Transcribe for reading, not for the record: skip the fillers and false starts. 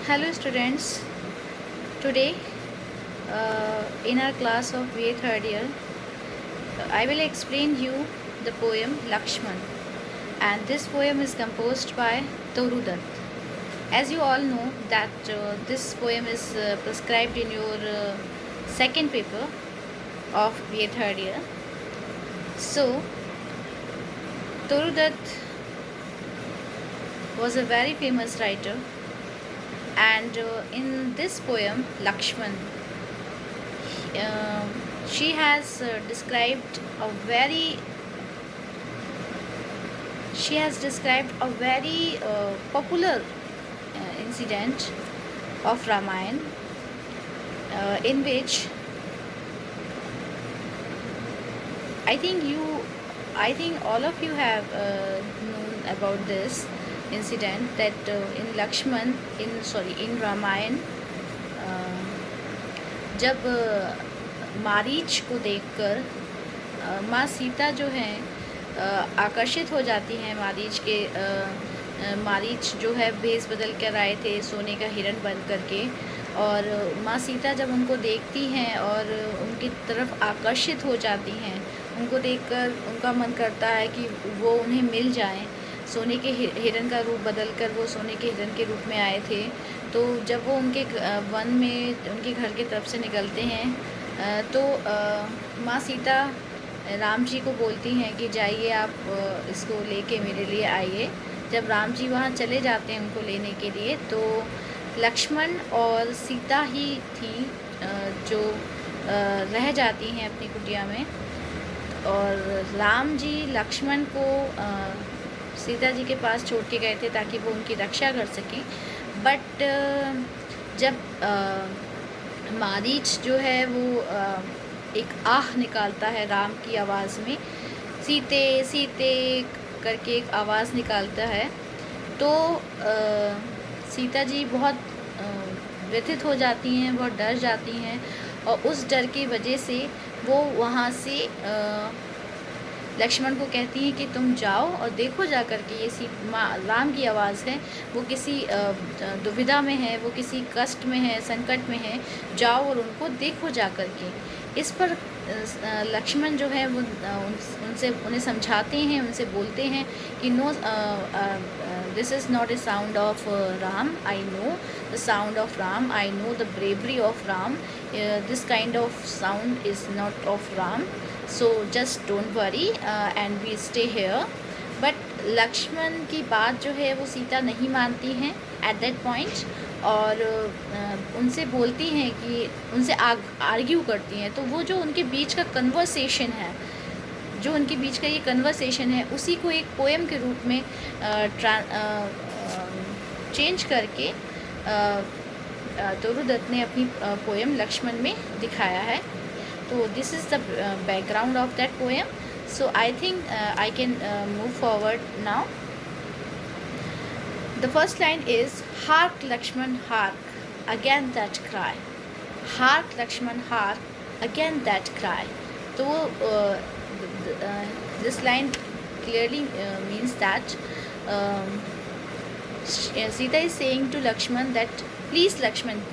Hello students, today in our class of BA third year, I will explain you the poem Lakshman, and this poem is composed by Toru Dutt. As you all know that this poem is prescribed in your second paper of BA third year. So Toru Dutt was a very famous writer, and in this poem Lakshman, uh, she has described a very popular incident of Ramayana, in which I think all of you have known about this incident, that in Ramayana, जब मारीच को देखकर माँ सीता जो हैं आकर्षित हो जाती हैं मारीच के। मारीच जो है भेष बदल कर आए थे सोने का हिरण बन करके, और माँ सीता जब उनको देखती हैं और उनकी तरफ आकर्षित हो जाती हैं, उनको देखकर उनका मन करता है कि वो उन्हें मिल जाएं। सोने के हिरण का रूप बदल कर वो सोने के हिरण के रूप में आए थे। तो जब वो उनके वन में उनके घर की तरफ से निकलते हैं तो माँ सीता राम जी को बोलती हैं कि जाइए आप इसको लेके मेरे लिए आइए। जब राम जी वहाँ चले जाते हैं उनको लेने के लिए, तो लक्ष्मण और सीता ही थी जो रह जाती हैं अपनी कुटिया में, और राम जी लक्ष्मण को सीता जी के पास छोड़ के गए थे ताकि वो उनकी रक्षा कर सकें। बट जब मारीच जो है वो एक आह निकालता है राम की आवाज़ में, सीते सीते करके एक आवाज़ निकालता है, तो सीता जी बहुत व्यथित हो जाती हैं, बहुत डर जाती हैं, और उस डर की वजह से वो वहाँ से लक्ष्मण को कहती हैं कि तुम जाओ और देखो जा कर के ये राम की आवाज़ है, वो किसी दुविधा में है, वो किसी कष्ट में है, संकट में है, जाओ और उनको देखो जा कर के। इस पर लक्ष्मण जो है वो उन्हें समझाते हैं, उनसे बोलते हैं कि no, this is not a sound of Ram, I know the sound of Ram, I know the bravery of Ram, this kind of sound is not of Ram, so just don't worry and we stay here. But Lakshman की बात जो है वो सीता नहीं मानती हैं at that point, और उनसे बोलती हैं कि उनसे आर्ग्यू करती हैं। तो वो जो उनके बीच का कन्वर्सेशन है, जो उनके बीच का ये कन्वर्सेशन है, उसी को एक पोएम के रूप में चेंज करके तोरू दत्त ने अपनी पोएम लक्ष्मण में दिखाया है। तो this is the background of that poem. So I think I can move forward now. The first line is, hark Lakshman hark, again that cry. Hark Lakshman hark, again that cry. So this line clearly means that Sita is saying to Lakshman that please Lakshman, go